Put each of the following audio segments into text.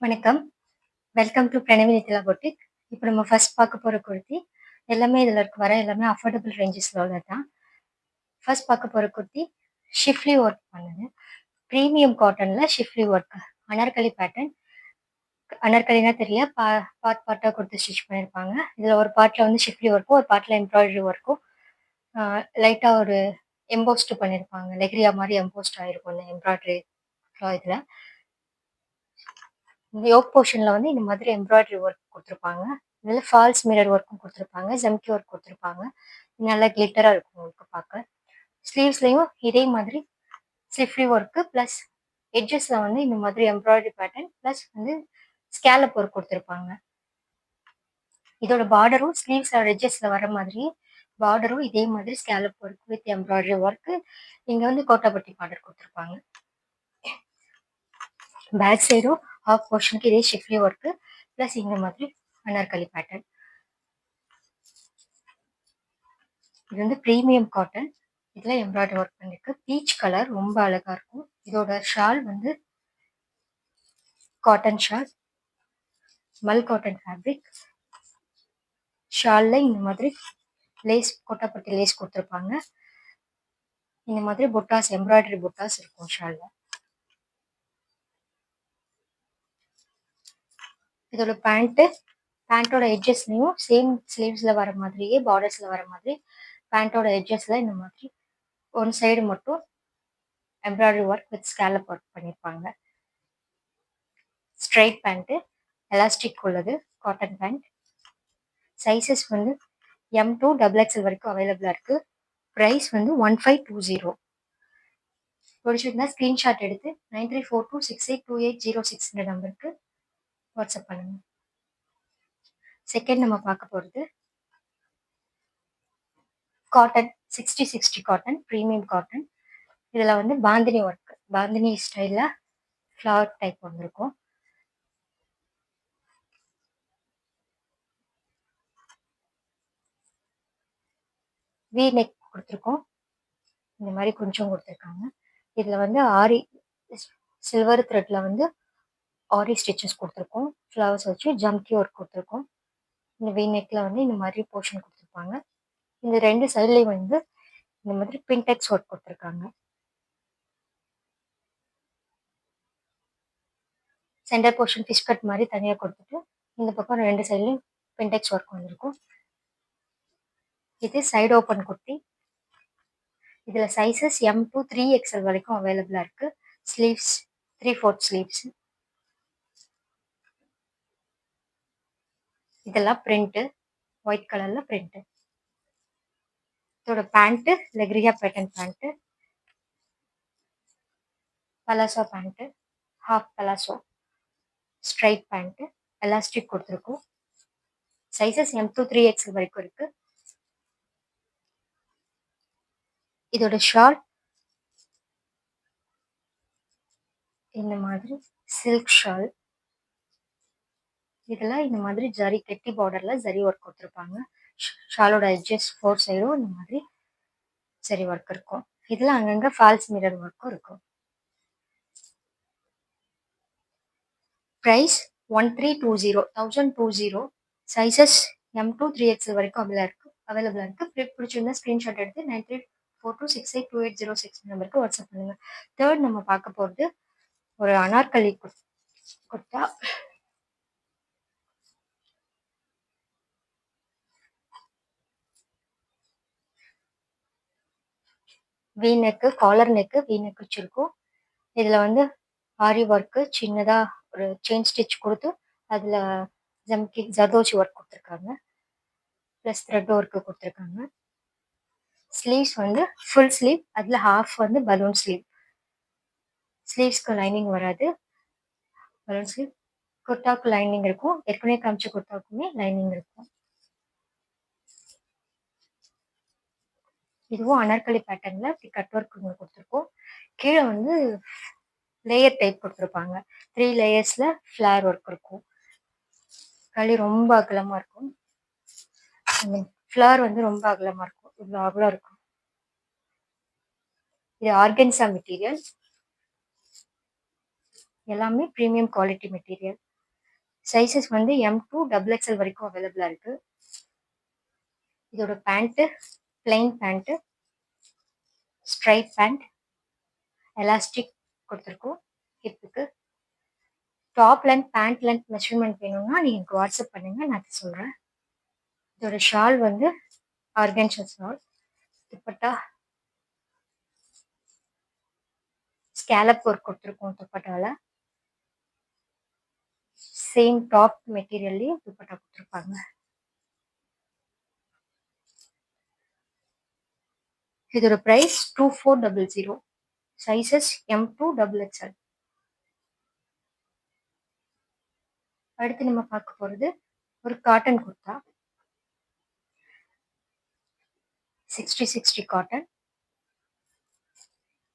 வணக்கம். Welcome to Pranavi Nithila boutique. இப்போ நம்ம ஃபர்ஸ்ட் பார்க்க போற குர்த்தி எல்லாமே இதில வர எல்லாமே அஃபோர்டபுள் ரேஞ்சஸ்ல உள்ளது தான். ஃபர்ஸ்ட் பார்க்க போற குர்த்தி ஷிஃப்லி ஒர்க் பண்ணது. பிரீமியம் காட்டன்ல ஷிஃப்லி ஒர்க். அனார்கலி பேட்டர்ன். அனார்கலினா தெரியல. பார்ட் பார்ட்டா கொடுத்து ஸ்டிச் பண்ணியிருப்பாங்க. இதில் ஒரு பார்ட்ல வந்து ஷிஃப்லி ஒர்க்கும், ஒரு பார்ட்ல எம்ப்ராய்டரி ஒர்க்கும் லைட்டாக ஒரு எம்போஸ்ட் பண்ணியிருப்பாங்க. லெக்ரியா மாதிரி எம்போஸ்ட் ஆகிருக்கும் இந்த எம்ப்ராய்டரி இதில். இந்த யோக் போர்ஷன்ல வந்து இந்த மாதிரி எம்ப்ராய்டரி ஒர்க் கொடுத்துருப்பாங்க. இதில் ஃபால்ஸ் மிரர் ஒர்க்கும் கொடுத்துருப்பாங்க, ஜம்கி ஒர்க் கொடுத்துருப்பாங்க. நல்லா கிளிட்டராக இருக்கும் உங்களுக்கு பார்க்க. ஸ்லீவ்ஸ்லையும் இதே மாதிரி ஸ்லிஃப்லி ஒர்க்கு ப்ளஸ் எட்ஜஸில் வந்து இந்த மாதிரி எம்ப்ராய்டரி பேட்டர்ன் ப்ளஸ் வந்து ஸ்கேலப் ஒர்க் கொடுத்துருப்பாங்க. இதோட பார்டரும் ஸ்லீவ்ஸ் எட்ஜஸில் வர மாதிரி பார்டரும் இதே மாதிரி scallop work with embroidery work. இங்கே வந்து கோட்டாபட்டி பார்டர் கொடுத்துருப்பாங்க. பேக் சைடும் ஹாஃப் போர்ஷனுக்கு இதே ஷிஃப்லி ஒர்க்கு ப்ளஸ் இந்த மாதிரி அனார்கலி பேட்டர்ன். இது வந்து ப்ரீமியம் காட்டன். இதில் எம்ப்ராய்டரி ஒர்க் பண்ணிருக்கு. பீச் கலர் ரொம்ப அழகா இருக்கும். இதோட ஷால் வந்து காட்டன் ஷால், மல் காட்டன் ஃபேப்ரிக். ஷாலில் இந்த மாதிரி லேஸ் கோட்டாப்பட்டி லேஸ் கொடுத்துருப்பாங்க. இந்த மாதிரி புட்டாஸ் எம்ப்ராய்டரி புட்டாஸ் இருக்கும் ஷாலில். இதோட பேண்ட்டோட எட்ஜஸ்லையும் சேம் ஸ்லீவ்ஸில் வர மாதிரியே பார்டர்ஸில் வர மாதிரி பேண்ட்டோட எட்ஜஸில் இந்த மாதிரி ஒன் சைடு மட்டும் embroidery work with scallop work பண்ணியிருப்பாங்க. ஸ்ட்ரைட் பேண்ட்டு, எலாஸ்டிக் உள்ளது, காட்டன் பேண்ட். சைஸஸ் வந்து M2 XXL வரைக்கும் அவைலபிளாக இருக்குது. ப்ரைஸ் வந்து 1520. பிடிச்சிருந்தா ஸ்க்ரீன்ஷாட் எடுத்து 9342682806 நம்பருக்கு வாட்ஸ்அப் பண்ணுங்க. செகண்ட் நம்ம பார்க்க போகிறது காட்டன் 60/60 காட்டன், ப்ரீமியம் காட்டன். இதில் வந்து பாந்தினி ஒர்க், பாந்தினி ஸ்டைலில் ஃப்ளவர் டைப் வந்திருக்கும். வி நெக் கொடுத்துருக்கோம். இந்த மாதிரி கொஞ்சம் கொடுத்துருக்காங்க. இதில் வந்து ஆரி சில்வர் த்ரெட்டில் வந்து ஆரி ஸ்டிச்சஸ் கொடுத்துருக்கோம். ஃப்ளவர்ஸ் வச்சு ஜம்கி ஒர்க் கொடுத்துருக்கோம். இந்த வி நெக்கில் வந்து இந்த மாதிரி போர்ஷன் கொடுத்துருப்பாங்க. இந்த ரெண்டு சைட்லேயும் வந்து இந்த மாதிரி பின்டெக்ஸ் ஒர்க் கொடுத்துருக்காங்க. சென்டர் போர்ஷன் ஃபிஷ் கட் மாதிரி தனியாக கொடுத்துட்டு இந்த பக்கம் ரெண்டு சைட்லேயும் பின்டெக்ஸ் ஒர்க் வந்திருக்கும். இது சைடு ஓப்பன் குர்த்தி. இதில் சைஸஸ் M2 3XL வரைக்கும் அவைலபிளாக இருக்குது. Sleeves 3/4 sleeves. இதெல்லாம் பிரிண்ட்டு, ஒயிட் கலரில் பிரிண்ட்டு. இதோட பேண்ட்டு லெக்ரியா pattern pant, palazzo pant, half palazzo, straight pant, elastic கொடுத்துருக்கோம். சைஸஸ் M2 3XL வரைக்கும் இருக்கு. இதோட ஷால் இந்த மாதிரி சில்க் ஷால். இதெல்லாம் இந்த மாதிரி ஜரி கெட்டி பார்டர்ல ஜரி ஒர்க் கொடுத்துருப்பாங்க. ஷாலோட எட்ஜஸ் 4 சைடும் இந்த மாதிரி ஜரி ஒர்க் இருக்கும். இதில் அங்கங்கே ஃபால்ஸ் மிரர் ஒர்க்கும் இருக்கும். ப்ரைஸ் 1320. சைஸஸ் M2 3XL வரைக்கும் அவைலபிளாக இருக்குது. பிடிச்சிருந்தா ஸ்க்ரீன்ஷாட் எடுத்து 9342682806 நம்பருக்கு வாட்ஸ்அப் பண்ணுங்கள். தேர்ட் நம்ம பார்க்க போகிறது ஒரு Anarkali kurta. V neck, collar neck, V neck வச்சுருக்கோம். இதில் வந்து ஆரி ஒர்க்கு சின்னதாக ஒரு செயின் ஸ்டிச் கொடுத்து அதில் ஜர்தோச்சி ஒர்க் கொடுத்துருக்காங்க. ப்ளஸ் த்ரெட் ஒர்க்கு கொடுத்துருக்காங்க. ஸ்லீவ்ஸ் வந்து ஃபுல் ஸ்லீவ், அதில் ஹாஃப் வந்து பலூன் ஸ்லீவ். ஸ்லீவ்ஸ்க்கு லைனிங் வராது, பலூன் ஸ்லீவ். குர்தாவுக்கு லைனிங் இருக்கும். ஏற்கனவே காமிச்ச குர்தாவுக்குமே லைனிங் இருக்கும். இதுவும் அனார்கலி பேட்டர்னில் இப்படி கட் ஒர்க் கொடுத்துருக்கோம். கீழே வந்து லேயர் டைப் கொடுத்துருப்பாங்க. 3 லேயர்ஸில் ஃப்ளார் ஒர்க் இருக்கும். களி ரொம்ப அகலமாக இருக்கும். ஃப்ளவர் வந்து ரொம்ப அகலமாக இருக்கும். இவ்வளோ அகலம் இருக்கும். இது ஆர்கன்சா மெட்டீரியல். எல்லாமே ப்ரீமியம் குவாலிட்டி மெட்டீரியல். சைஸஸ் வந்து M2 டபுள் எக்ஸ்எல் வரைக்கும் அவைலபிளா இருக்கு. இதோட pant plain pant, stripe pant, elastic கொடுத்துருக்கோம் ஹிப்புக்கு. Top length pant length measurement வேணும்னா நீங்க எனக்கு வாட்ஸ்அப் பண்ணுங்க, நான் சொல்றேன். இதோட ஷால் வந்து ஆர்கன்ஷா ஷால். துப்பட்டா ஸ்கேலப் ஒர்க் கொடுத்துருக்கோம் துப்பட்டால. சேம் டாப் மெட்டீரியல்லையும் துப்பட்டா கொடுத்துருப்பாங்க. இதோட price 2400. Sizes M2 double XL. அடுத்து நம்ம பார்க்க போறது ஒரு காட்டன் குர்தா. 60 காட்டன்.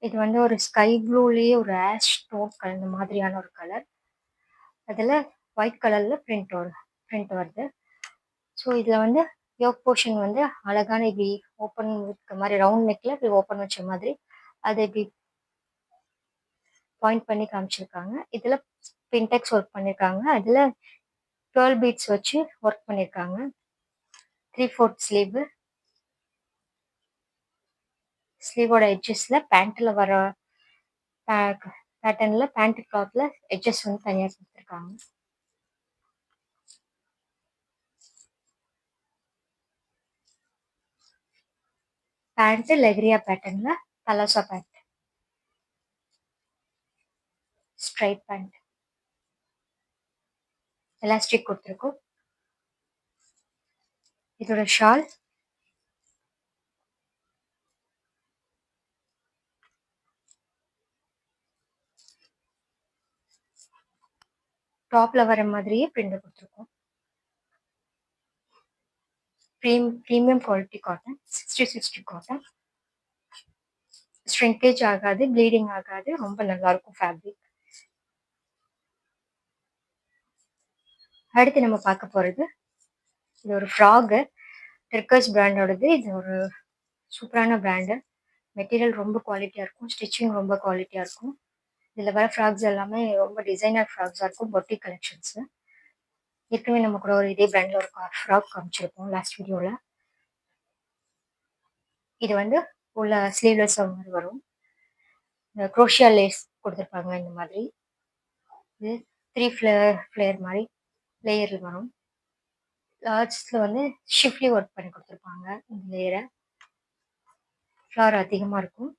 இது வந்து ஒரு ஸ்கை ப்ளூலயே ஒரு ஆஷ் டோன் கலந்த மாதிரியான ஒரு கலர். அதில் ஒயிட் கலர்ல பிரிண்ட் வருது. ஸோ இதில் வந்து யோக் போர்ஷன் வந்து அழகான இப்படி ஓப்பன் இருக்க மாதிரி ரவுண்ட் நெக்ல இப்படி ஓப்பன் வச்ச மாதிரி அதை இப்படி பாயிண்ட் பண்ணி காமிச்சிருக்காங்க. இதில் பின்டெக்ஸ் ஒர்க் பண்ணியிருக்காங்க. அதில் பேர்ல் பீட்ஸ் வச்சு ஒர்க் பண்ணியிருக்காங்க. 3/4 ஸ்லீவ். ஸ்லீவோட எட்ஜஸ்ல பேண்ட்ல வர பேட்டர்ன்ல பேண்ட் கிளாத்ல எட்ஜஸ் வந்து தனியாக கொடுத்துருக்காங்க. பேண்ட் லெக்ரியா பேட்டர்ன்ல palazzo pant, straight pant, elastic கொடுத்துருக்கோம். இதோட ஷால் டாப்ல வர மாதிரியே பிரிண்ட் கொடுத்துருக்கோம். Premium quality cotton, 60 cotton. Shrinkage ஆகாது, ப்ளீடிங் ஆகாது, ரொம்ப நல்லா இருக்கும் ஃபேப்ரிக். அடுத்து நம்ம பார்க்க போறது இது ஒரு ஃப்ராகு. டெர்கஸ் பிராண்டோடது. இது ஒரு சூப்பரான பிராண்டு. மெட்டீரியல் ரொம்ப குவாலிட்டியா இருக்கும், ஸ்டிச்சிங் ரொம்ப குவாலிட்டியா இருக்கும். இதுல வர ஃப்ராக்ஸ் எல்லாமே ரொம்ப டிசைனர் ஃப்ராக்ஸா இருக்கும், பொட்டிக் கலெக்ஷன்ஸ். ஏற்கனவே நம்ம கூட ஒரு இதே பிராண்ட்ல ஒரு ஃப்ராக் காமிச்சிருப்போம் லாஸ்ட் வீடியோல. இது வந்து உள்ள ஸ்லீவ்லெஸ் மாதிரி வரும். குரோஷியா லேஸ் கொடுத்துருப்பாங்க இந்த மாதிரி. இது 3 ஃபிளேயர் மாதிரி லேயர்ல வரும். லார்ஜ்ல வந்து ஷிஃப்ட்லி ஒர்க் பண்ணி கொடுத்துருப்பாங்க. இந்த லேயரை ஃப்ளவர் அதிகமாக இருக்கும்.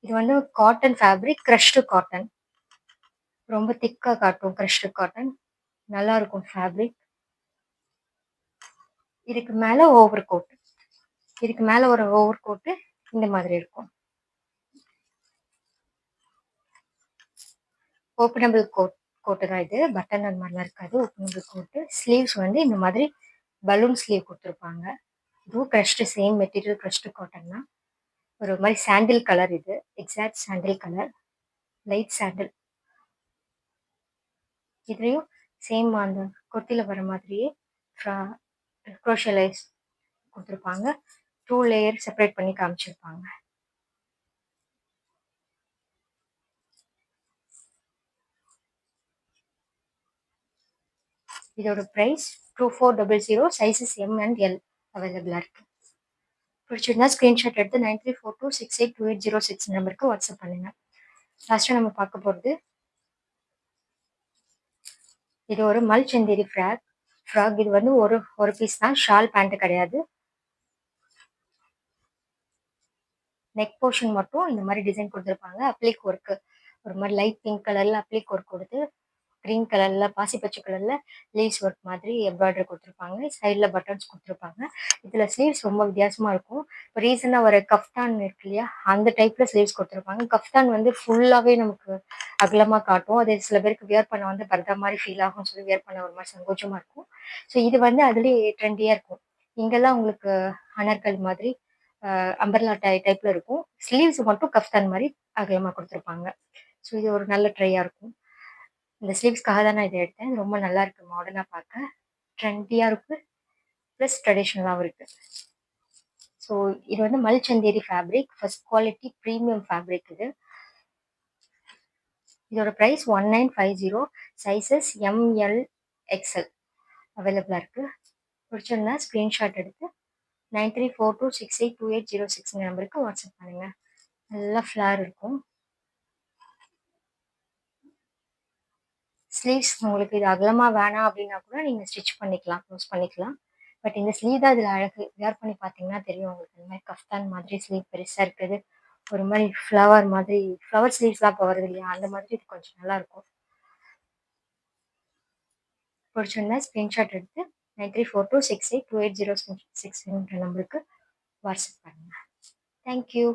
இது வந்து காட்டன் ஃபேப்ரிக், க்ரஷ்டு காட்டன். ரொம்ப திக்காக காட்டும் க்ரஷ்டு காட்டன். நல்லா இருக்கும் ஃபேப்ரிக். இதுக்கு மேலே ஓவர் கோட். இதுக்கு மேலே ஒரு ஓவர் கோட்டு இந்த மாதிரி இருக்கும். ஓப்பனபிள் கோட்டு தான் இது. பட்டன் அந்த மாதிரிலாம் இருக்காது. ஓப்பனபிள் கோட்டு. ஸ்லீவ்ஸ் வந்து இந்த மாதிரி பலூன் ஸ்லீவ் கொடுத்துருப்பாங்க. இதுவும் crushed, same material crushed cotton தான். ஒரு மாதிரி சாண்டில் கலர். இது எக்ஸாக்ட் சாண்டில் கலர், லைட் சாண்டில். இதுலேயும் சேம் அந்த கொத்தியில் வர மாதிரியே குரோஷியா லேஸ் கொடுத்துருப்பாங்க. 2 லேயர் செப்பரேட் பண்ணி காமிச்சிருப்பாங்க. இதோட price 2400. Sizes M and L அவைலபிளாக இருக்கு. பிடிச்சிருந்தா ஸ்க்ரீன்ஷாட் எடுத்து 9342682806 நம்பருக்கு வாட்ஸ்அப் பண்ணுங்க. லாஸ்ட்டாக நம்ம பார்க்க போகிறது இது ஒரு மல்சந்தேரி ஃப்ராக். இது வந்து ஒரு பீஸ் தான், ஷால் பேண்ட் கிடையாது. நெக் போர்ஷன் மட்டும் இந்த மாதிரி டிசைன் கொடுத்துருப்பாங்க. அப்ளிக் ஒர்க்கு ஒரு மாதிரி லைட் பிங்க் கலர்ல அப்ளிக் ஒர்க் கொடுத்து கிரீன் கலர்ல பாசிப்பச்சை கலர்ல லேஸ் ஒர்க் மாதிரி எம்ப்ராய்டரி கொடுத்துருப்பாங்க. சைட்ல பட்டன்ஸ் கொடுத்துருப்பாங்க. இதுல ஸ்லீவ்ஸ் ரொம்ப வித்தியாசமா இருக்கும். இப்போ ரீசெண்டாக ஒரு கஃப்தான் இருக்கு இல்லையா, அந்த டைப்ல ஸ்லீவ்ஸ் கொடுத்துருப்பாங்க. கஃப்தான் வந்து ஃபுல்லாவே நமக்கு அகலமா காட்டும். அது சில பேருக்கு வியர் பண்ண வந்து பர்தா மாதிரி ஃபீல் ஆகும்னு சொல்லி வியர் பண்ண ஒரு மாதிரி சங்கோச்சமா இருக்கும். ஸோ இது வந்து அதுலேயே ட்ரெண்டியா இருக்கும். இங்கெல்லாம் உங்களுக்கு அனர்கல் மாதிரி அம்பர்லா டைப்ல இருக்கும். ஸ்லீவ்ஸ் மட்டும் கஃப்தான் மாதிரி அகலமா கொடுத்துருப்பாங்க. ஸோ இது ஒரு நல்ல ட்ரையா இருக்கும். இந்த ஸ்லீவ்ஸ்க்காக தான் நான் இதை எடுத்தேன். ரொம்ப நல்லா இருக்கு, மாடர்னா பார்க்க ட்ரெண்டியா இருக்கு, ப்ளஸ் ட்ரெடிஷ்னலாகவும் இருக்கு. ஸோ இது வந்து மல்சந்தேரி fabric, first quality premium fabric இது. இதோட ப்ரைஸ் 1950. சைஸஸ் ML எக்ஸல் அவைலபிளாக இருக்குது. பிடிச்சிருந்தா ஸ்க்ரீன்ஷாட் எடுத்து 9342682806 நம்பருக்கு வாட்ஸ்அப் பண்ணுங்கள். நல்லா ஃப்ளார் இருக்கும். ஸ்லீவ்ஸ் உங்களுக்கு இது அகலமாக வேணாம் அப்படின்னா கூட நீங்கள் ஸ்டிச் பண்ணிக்கலாம், யூஸ் பண்ணிக்கலாம். பட் இந்த ஸ்லீவ் தான் இதில் அழகு. வியர் பண்ணி பார்த்தீங்கன்னா தெரியும் உங்களுக்கு. இந்த மாதிரி கஃப்தான் மாதிரி ஸ்லீவ் பெருசாக இருக்குது. ஒரு மாதிரி ஃப்ளவர் மாதிரி, ஃப்ளவர் ஸ்லீவ்ஸ்லாம் இப்போ வருது இல்லையா, அந்த மாதிரி இது கொஞ்சம் நல்லாயிருக்கும். பிடிச்சிருந்தா ஸ்க்ரீன்ஷாட் எடுத்து 9342682806 நம்பருக்கு வாட்ஸ்அப் பண்ணுங்கள். தேங்க்யூ.